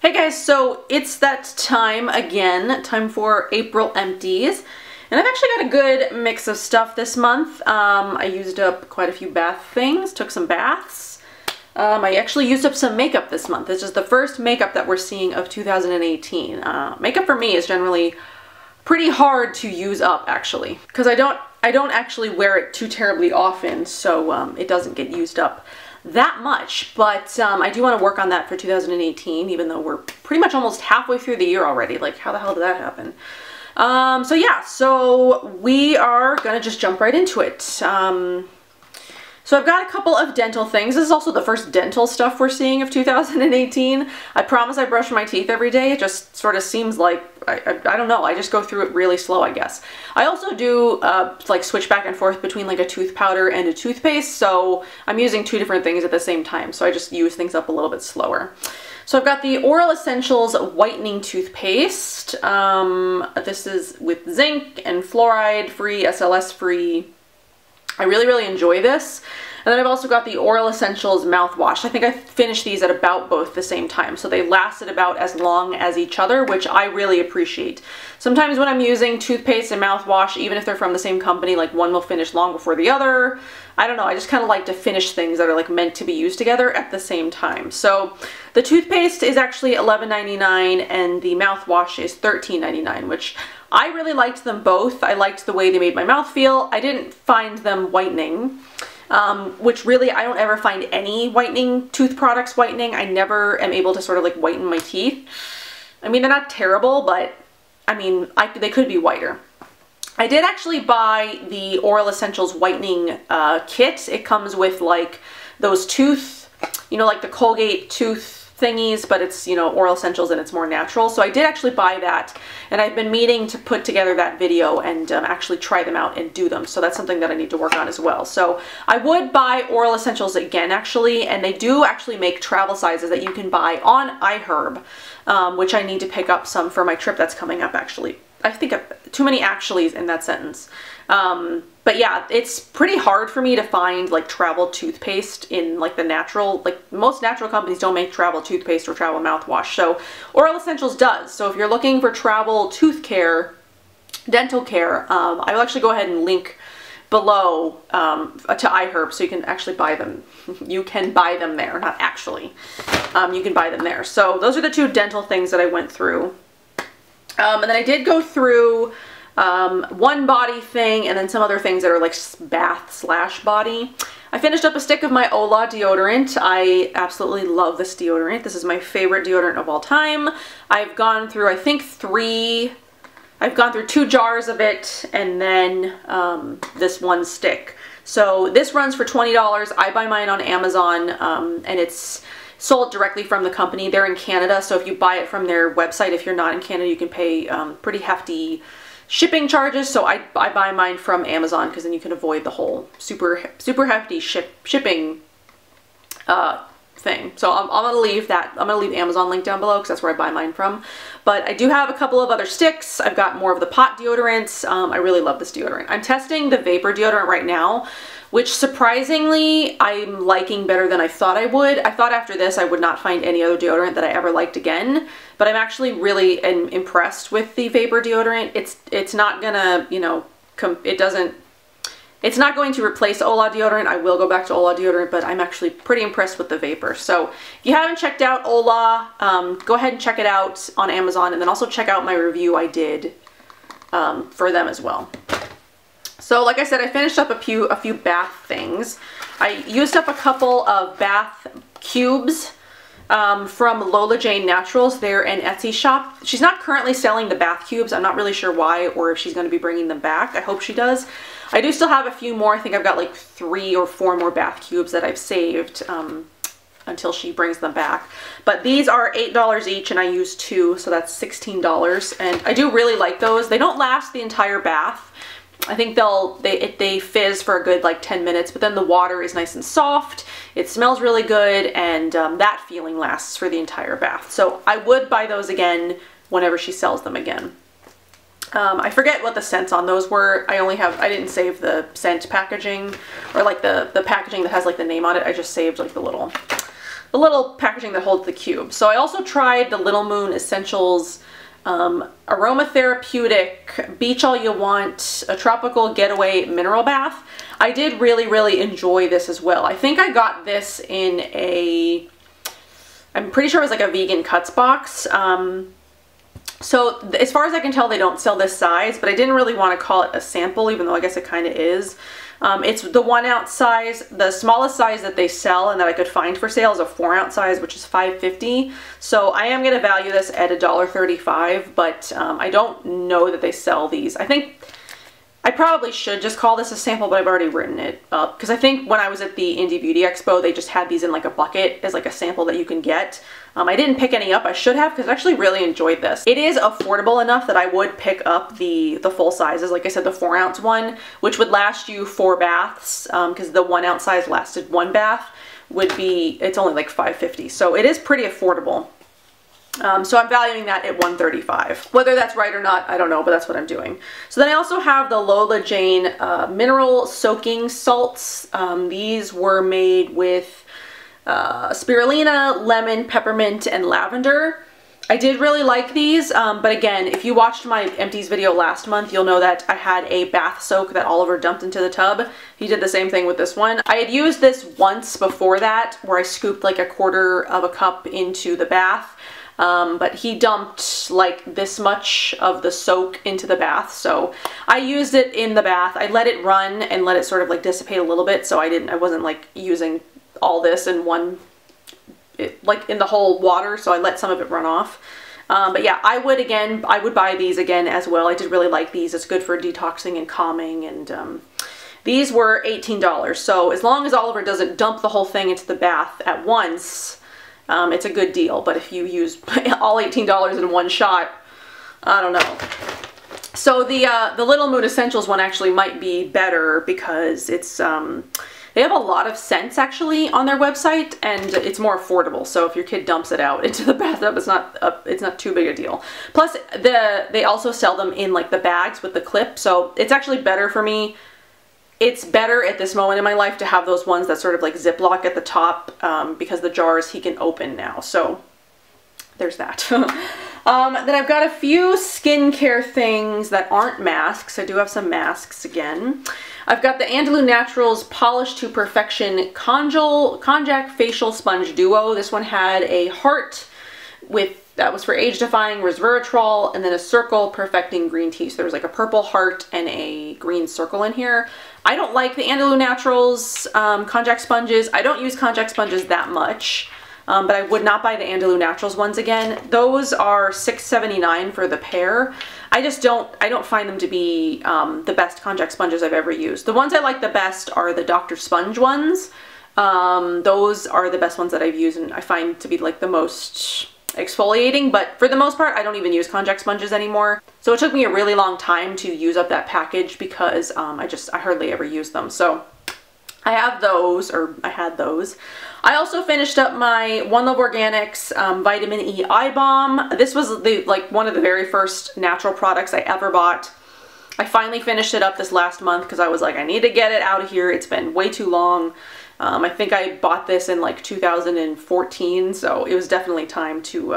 Hey guys, so it's that time again, time for April empties. And I've actually got a good mix of stuff this month. I used up quite a few bath things, took some baths. I actually used up some makeup this month. This is the first makeup that we're seeing of 2018. Makeup for me is generally pretty hard to use up actually, because I don't actually wear it too terribly often, so it doesn't get used up that much, but I do want to work on that for 2018, even though we're pretty much almost halfway through the year already. Like, how the hell did that happen? So yeah, so we are gonna just jump right into it. So I've got a couple of dental things. This is also the first dental stuff we're seeing of 2018. I promise I brush my teeth every day. It just sort of seems like, I don't know, I just go through it really slow, I guess. I also do like switch back and forth between like a tooth powder and a toothpaste, so I'm using two different things at the same time, so I just use things up a little bit slower. So I've got the Oral Essentials Whitening Toothpaste. This is with zinc and fluoride free, SLS free. I really enjoy this. And then I've also got the Oral Essentials mouthwash. I think I finished these at about both the same time, so they lasted about as long as each other, which I really appreciate. Sometimes when I'm using toothpaste and mouthwash, even if they're from the same company, like one will finish long before the other. I don't know, I just kind of like to finish things that are like meant to be used together at the same time. So the toothpaste is actually $11.99 and the mouthwash is $13.99, which I really liked them both. I liked the way they made my mouth feel. I didn't find them whitening, which really I don't ever find any whitening tooth products whitening. I never am able to sort of like whiten my teeth. I mean, they're not terrible, but I mean, they could be whiter. I did actually buy the Oral Essentials whitening kit. It comes with like those tooth, you know, like the Colgate tooth thingies, but it's, you know, Oral Essentials and it's more natural. So I did actually buy that, and I've been meaning to put together that video and actually try them out and do them. So that's something that I need to work on as well. So I would buy Oral Essentials again actually, and they do actually make travel sizes that you can buy on iHerb, which I need to pick up some for my trip that's coming up actually. I think too many actuallys in that sentence. But yeah, it's pretty hard for me to find like travel toothpaste in like the natural, like most natural companies don't make travel toothpaste or travel mouthwash. So Oral Essentials does. So if you're looking for travel tooth care, dental care, I will actually go ahead and link below to iHerb so you can actually buy them. You can buy them there, not actually. You can buy them there. So those are the two dental things that I went through. And then I did go through one body thing and then some other things that are like bath slash body. I finished up a stick of my Lola deodorant. I absolutely love this deodorant. This is my favorite deodorant of all time. I've gone through, I think I've gone through 2 jars of it and then this one stick. So this runs for $20. I buy mine on Amazon and it's sold directly from the company. They're in Canada, so if you buy it from their website, if you're not in Canada, you can pay pretty hefty shipping charges. So I buy mine from Amazon because then you can avoid the whole super hefty shipping thing. So I'm gonna leave that. I'm gonna leave the Amazon link down below because that's where I buy mine from. But I do have a couple of other sticks. I've got more of the pot deodorants. I really love this deodorant. I'm testing the vapor deodorant right now, which surprisingly I'm liking better than I thought I would. I thought after this I would not find any other deodorant that I ever liked again, but I'm actually really impressed with the vapor deodorant. It's not gonna, you know, it's not going to replace Lola deodorant. I will go back to Lola deodorant, but I'm actually pretty impressed with the vapor. So if you haven't checked out Lola, go ahead and check it out on Amazon, and then also check out my review I did for them as well. So like I said, I finished up a few bath things. I used up a couple of bath cubes from Lola Jane Naturals. They're an Etsy shop. She's not currently selling the bath cubes. I'm not really sure why or if she's going to be bringing them back. I hope she does. I do still have a few more. I think I've got like 3 or 4 more bath cubes that I've saved until she brings them back. But these are $8 each and I used 2, so that's $16. And I do really like those. They don't last the entire bath. I think they fizz for a good like 10 minutes, but then the water is nice and soft. It smells really good, and that feeling lasts for the entire bath. So I would buy those again whenever she sells them again. I forget what the scents on those were. I didn't save the scent packaging or like the packaging that has like the name on it. I just saved like the little little packaging that holds the cube. So I also tried the Little Moon Essentials Aromatherapeutic Beach All You Want, a Tropical Getaway Mineral Bath. I did really enjoy this as well. I think I got this in a, I'm pretty sure it was like a vegan cuts box. So as far as I can tell, they don't sell this size, but I didn't really want to call it a sample, even though I guess it kind of is. It's the 1 ounce size. The smallest size that they sell and that I could find for sale is a 4 ounce size, which is $5.50. So I am going to value this at $1.35, but I don't know that they sell these. I think I probably should just call this a sample, but I've already written it up because I think when I was at the Indie Beauty Expo, they just had these in like a bucket as like a sample that you can get. I didn't pick any up. I should have because I actually really enjoyed this. It is affordable enough that I would pick up the full sizes. Like I said, the 4 ounce one, which would last you 4 baths because the 1 ounce size lasted 1 bath, would be, it's only like $5.50. So it is pretty affordable. So I'm valuing that at $1.35. Whether that's right or not, I don't know, but that's what I'm doing. So then I also have the Lola Jane Mineral Soaking Salts. These were made with spirulina, lemon, peppermint, and lavender. I did really like these, but again, if you watched my Empties video last month, you'll know that I had a bath soak that Oliver dumped into the tub. He did the same thing with this one. I had used this once before that, where I scooped like 1/4 of a cup into the bath, but he dumped like this much of the soak into the bath, so I used it in the bath. I let it run and let it sort of like dissipate a little bit, so I wasn't like using all this in one, like in the whole water, so I let some of it run off. But yeah, I would buy these again as well. I did really like these. It's good for detoxing and calming, and these were $18. So as long as Oliver doesn't dump the whole thing into the bath at once, it's a good deal. But if you use all $18 in one shot, I don't know. So the Little Moon Essentials one actually might be better because it's they have a lot of scents actually on their website, and it's more affordable. So if your kid dumps it out into the bathtub, it's not too big a deal. Plus, they also sell them in like the bags with the clip, so it's actually better for me. It's better at this moment in my life to have those ones that sort of like Ziploc at the top, because the jars he can open now. So there's that. Then I've got a few skincare things that aren't masks. I do have some masks again. I've got the Andalou Naturals Polish to Perfection Konjac Facial Sponge Duo. This one had a heart that was for age-defying resveratrol, and then a circle perfecting green tea. So there was like a purple heart and a green circle in here. I don't like the Andalou Naturals Konjac sponges. I don't use Konjac sponges that much. But I would not buy the Andalou Naturals ones again. Those are $6.79 for the pair. I don't find them to be the best Konjac sponges I've ever used. The ones I like the best are the Dr. Sponge ones. Those are the best ones that I've used, and I find to be like the most exfoliating, but for the most part, I don't even use Konjac sponges anymore. So it took me a really long time to use up that package because I hardly ever use them. So I have those, or I had those. I also finished up my One Love Organics Vitamin E Eye Balm. This was one of the very first natural products I ever bought. I finally finished it up this last month because I was like, I need to get it out of here. It's been way too long. I think I bought this in like 2014, so it was definitely time to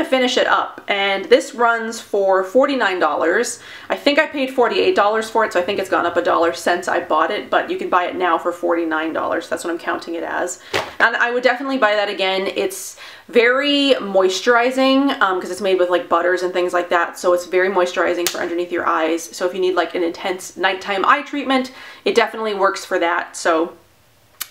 finish it up. And this runs for $49. I think I paid $48 for it, so I think it's gone up $1 since I bought it, but you can buy it now for $49. That's what I'm counting it as. And I would definitely buy that again. It's very moisturizing because it's made with like butters and things like that, so it's very moisturizing for underneath your eyes. So if you need like an intense nighttime eye treatment, it definitely works for that. So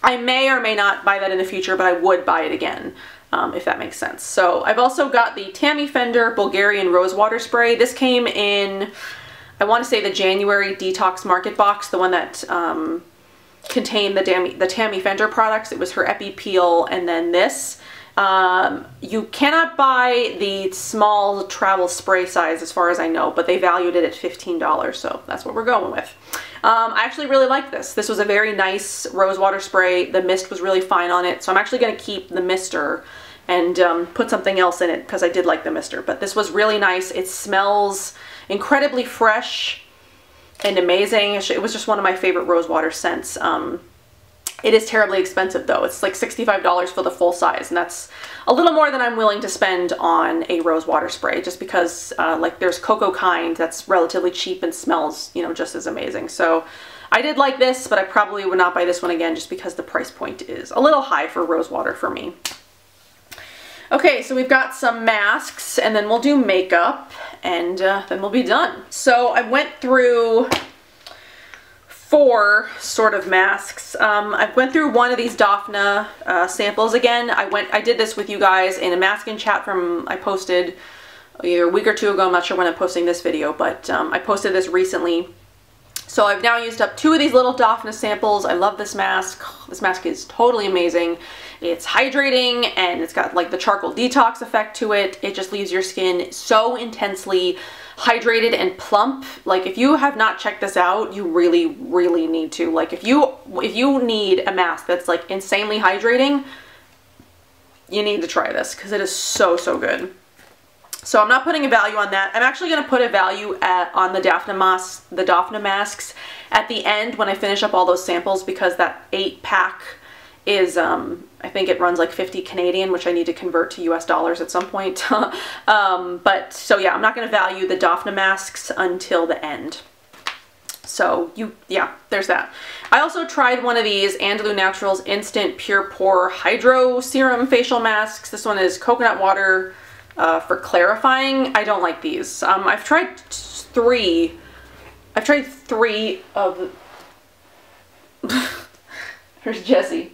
I may or may not buy that in the future, but I would buy it again. If that makes sense. So I've also got the Tammy Fender Bulgarian Rosewater Spray. This came in, I want to say, the January Detox Market Box, the one that contained the Tammy Fender products. It was her Epi Peel and then this. You cannot buy the small travel spray size as far as I know, but they valued it at $15, so that's what we're going with. I actually really like this. This was a very nice rosewater spray. The mist was really fine on it, so I'm actually going to keep the mister and put something else in it because I did like the mister. But this was really nice. It smells incredibly fresh and amazing. It was just one of my favorite rosewater scents. It is terribly expensive though. It's like $65 for the full size, and that's a little more than I'm willing to spend on a rose water spray, just because like there's Cocoa Kind that's relatively cheap and smells, you know, just as amazing. So I did like this, but I probably would not buy this one again just because the price point is a little high for rose water for me. Okay, so we've got some masks, and then we'll do makeup, and then we'll be done. So I went through 4 sort of masks. I went through one of these Daphne samples again. I did this with you guys in a mask and chat I posted either a week or 2 ago. I'm not sure when I'm posting this video, but I posted this recently. So I've now used up 2 of these little Daphne samples. I love this mask. This mask is totally amazing. It's hydrating, and it's got like the charcoal detox effect to it. It just leaves your skin so intensely hydrated and plump. Like, if you have not checked this out, you really, really need to. Like, if you need a mask that's like insanely hydrating, you need to try this because it is so, so good. So I'm not putting a value on that. I'm actually going to put a value on the Daphne masks at the end when I finish up all those samples, because that 8-pack is, I think it runs like 50 Canadian, which I need to convert to US dollars at some point. But so yeah, I'm not going to value the Daphne masks until the end. So yeah, there's that. I also tried one of these Andalou Naturals Instant Pure Pore Hydro Serum Facial Masks. This one is coconut water for clarifying. I don't like these. I've tried 3. I've tried 3 of There's Jessie.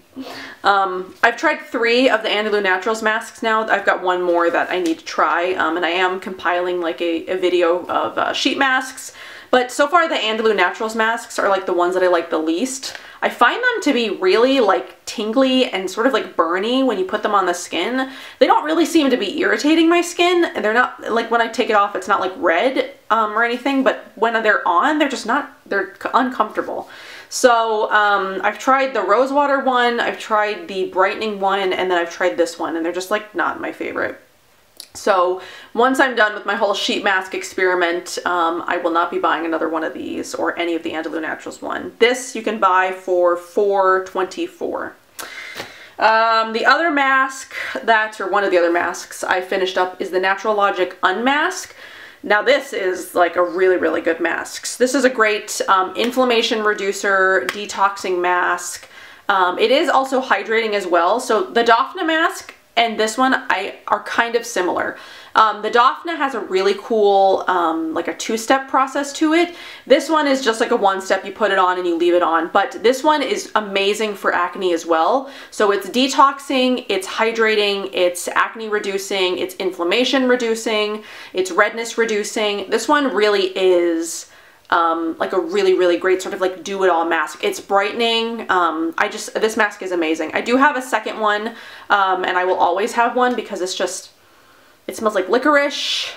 I've tried 3 of the Andalou Naturals masks now. I've got 1 more that I need to try, and I am compiling like a video of sheet masks. But so far the Andalou Naturals masks are like the ones that I like the least. I find them to be really like tingly and sort of like burny when you put them on the skin. They don't really seem to be irritating my skin, and they're not, like when I take it off it's not like red or anything, but when they're on they're just not, they're uncomfortable. So I've tried the rose water one, I've tried the brightening one, and then I've tried this one, and they're just like not my favorite. So once I'm done with my whole sheet mask experiment, I will not be buying another one of these or any of the Andalou Naturals one. This you can buy for $4.24. The other mask or one of the other masks I finished up is the Natural Logic Unmask. Now this is like a really, really good mask. This is a great inflammation reducer, detoxing mask. It is also hydrating as well. So the Daphne mask and this one are kind of similar. The Daphne has a really cool, like a 2-step process to it. This one is just like a 1-step, you put it on and you leave it on. But this one is amazing for acne as well. So it's detoxing, it's hydrating, it's acne reducing, it's inflammation reducing, it's redness reducing. This one really is like a really, really great sort of like do-it-all mask. It's brightening. This mask is amazing. I do have a second one, and I will always have one because it smells like licorice.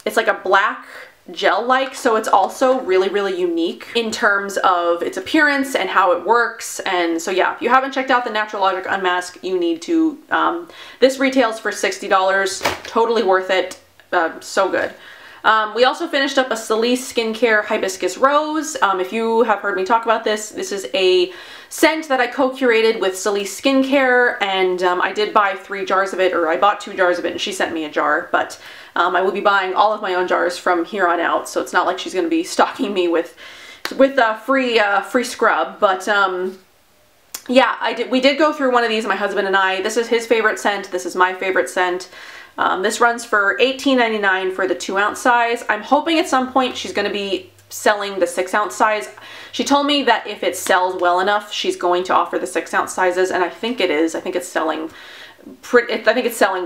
It's like a black gel-like, so it's also really, really unique in terms of its appearance and how it works. And so yeah, if you haven't checked out the Natural Logic Unmask, you need to. This retails for $60. Totally worth it. So good. We also finished up a Celice Skincare Hibiscus Rose. If you have heard me talk about this, this is a scent that I co-curated with Celice Skincare, and I did buy 3 jars of it, or I bought 2 jars of it and she sent me a jar, but I will be buying all of my own jars from here on out, so it's not like she's going to be stocking me with free scrub. But yeah, we did go through one of these, my husband and I. This is his favorite scent, this is my favorite scent. This runs for $18.99 for the 2-ounce size. I'm hoping at some point she's going to be selling the 6-ounce size. She told me that if it sells well enough, she's going to offer the 6-ounce sizes, and I think it is. I think it's selling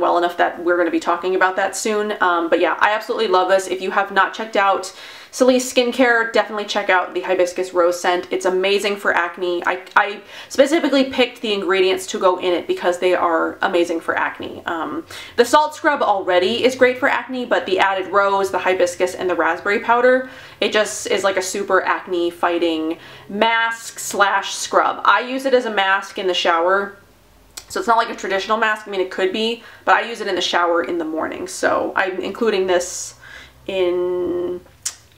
well enough that we're going to be talking about that soon. But yeah, I absolutely love this. If you have not checked out Celice Skincare, definitely check out the Hibiscus Rose scent. It's amazing for acne. I specifically picked the ingredients to go in it because they are amazing for acne. The salt scrub already is great for acne, but the added rose, the hibiscus, and the raspberry powder, it just is like a super acne fighting mask slash scrub. I use it as a mask in the shower. So it's not like a traditional mask. I mean, it could be, but I use it in the shower in the morning. So I'm including this in,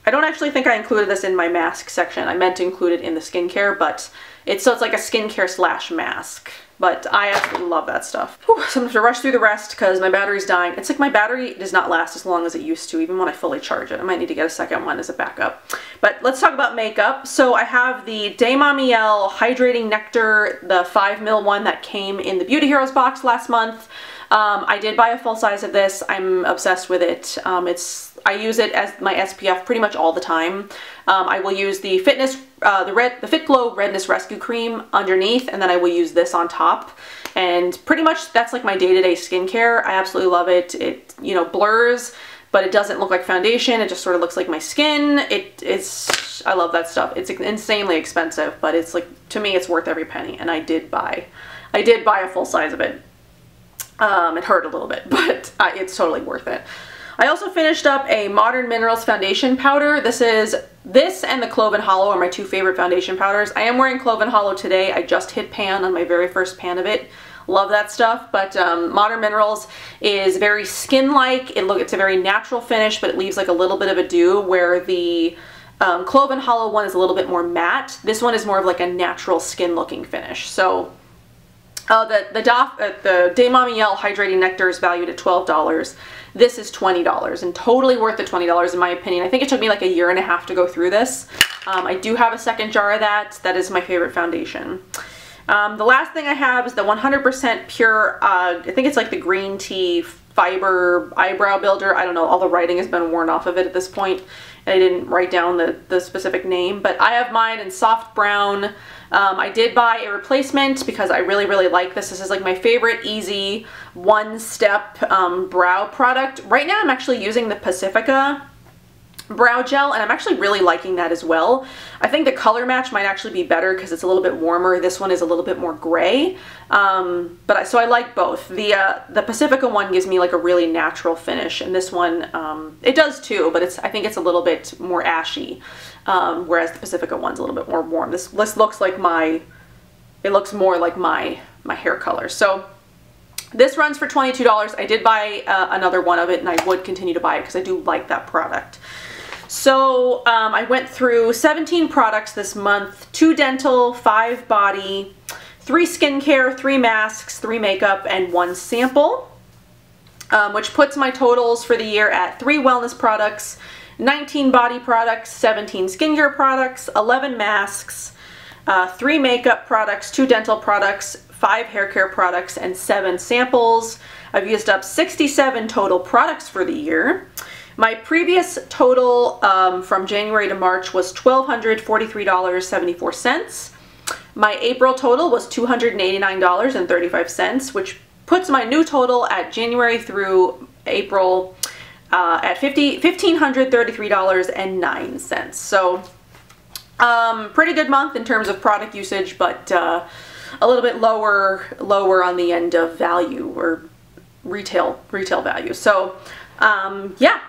I don't actually think I included this in my mask section. I meant to include it in the skincare, but it's like a skincare slash mask. But I absolutely love that stuff. Whew, so I'm gonna have to rush through the rest because my battery's dying. It's like my battery does not last as long as it used to, even when I fully charge it. I might need to get a second one as a backup. But let's talk about makeup. So I have the De Mamiel Hydrating Nectar, the 5ml one that came in the Beauty Heroes box last month. I did buy a full size of this. I'm obsessed with it. I use it as my SPF pretty much all the time. I will use the the Fit Glow Redness Rescue Cream underneath, and then I will use this on top. And pretty much that's like my day-to-day skincare. I absolutely love it. It, you know, blurs, but it doesn't look like foundation. It just sort of looks like my skin. I love that stuff. It's insanely expensive, but it's like, to me, it's worth every penny. And I did buy a full size of it. It hurt a little bit, but it's totally worth it. I also finished up a Modern Minerals foundation powder. This and the Clove & Hollow are my two favorite foundation powders. I am wearing Clove & Hollow today. I just hit pan on my very first pan of it. Love that stuff, but Modern Minerals is very skin-like. It's a very natural finish, but it leaves like a little bit of a dew, where the Clove & Hollow one is a little bit more matte. This one is more of like a natural skin-looking finish. So the De Mamiel Hydrating Nectar is valued at $12. This is $20 and totally worth the $20 in my opinion. I think it took me like a year and a half to go through this. I do have a second jar of that. That is my favorite foundation. The last thing I have is the 100% pure, I think it's like the green tea fiber eyebrow builder. I don't know, all the writing has been worn off of it at this point, and I didn't write down the specific name, but I have mine in soft brown. I did buy a replacement because I really, really like this. This is like my favorite easy one-step brow product. Right now I'm actually using the Pacifica brow gel, and I'm actually really liking that as well. I think the color match might actually be better because it's a little bit warmer. This one is a little bit more gray, so I like both. The Pacifica one gives me like a really natural finish, and this one it does too, but I think it's a little bit more ashy, whereas the Pacifica one's a little bit more warm. This looks like it looks more like my hair color. So this runs for $22. I did buy another one of it, and I would continue to buy it because I do like that product. So I went through 17 products this month, 2 dental, 5 body, 3 skincare, 3 masks, 3 makeup, and 1 sample, which puts my totals for the year at 3 wellness products, 19 body products, 17 skincare products, 11 masks, 3 makeup products, 2 dental products, 5 hair care products, and 7 samples. I've used up 67 total products for the year. My previous total from January to March was $1,243.74. My April total was $289.35, which puts my new total at January through April at $1,533.09. So pretty good month in terms of product usage, but a little bit lower on the end of value, or retail value. So yeah,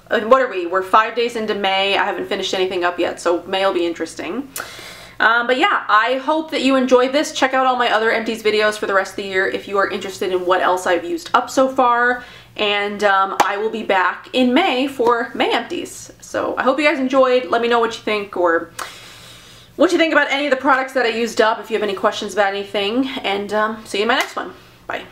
what are we? We're 5 days into May. I haven't finished anything up yet, so May will be interesting. But yeah, I hope that you enjoyed this. Check out all my other Empties videos for the rest of the year if you are interested in what else I've used up so far. And I will be back in May for May Empties. So I hope you guys enjoyed. Let me know what you think, or what you think about any of the products that I used up, if you have any questions about anything. And see you in my next one.